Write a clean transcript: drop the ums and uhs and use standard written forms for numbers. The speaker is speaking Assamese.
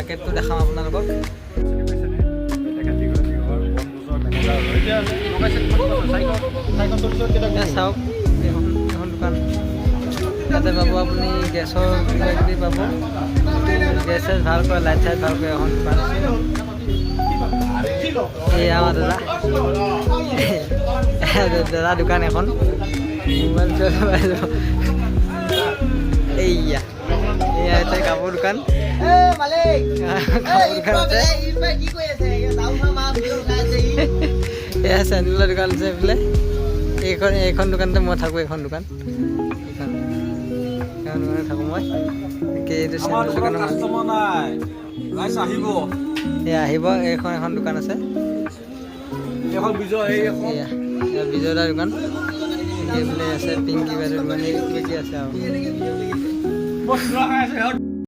মাৰ্কেটটো দেখাম আপোনালোকক। চাওক এখন দোকান, ইয়াতে পাব আপুনি গেছৰ কিবাকিবি পাব, গেছ চেছ ভাল কৰে, লাইট চাইট ভাল কৰে। এখন দোকান আছে, এই আমাৰ দাদা দোকান এখন, মোবাইল চোবাইল। এইয়া এয়া কাপোৰ দোকান, কাপোৰ দোকান আছে। এয়া চেণ্ডেলৰ দোকান আছে এইফালে। এইখন দোকানতে মই থাকোঁ, এইখন দোকান দোকানত থাকোঁ মই। এইটো চেণ্ডেল দোকানৰ এয়া আহিব, এখন দোকান আছে, বিজয় দাৰ দোকান। এইফালে আছে পিংকি বাইদেউৰ দোকান, কি আছে আৰু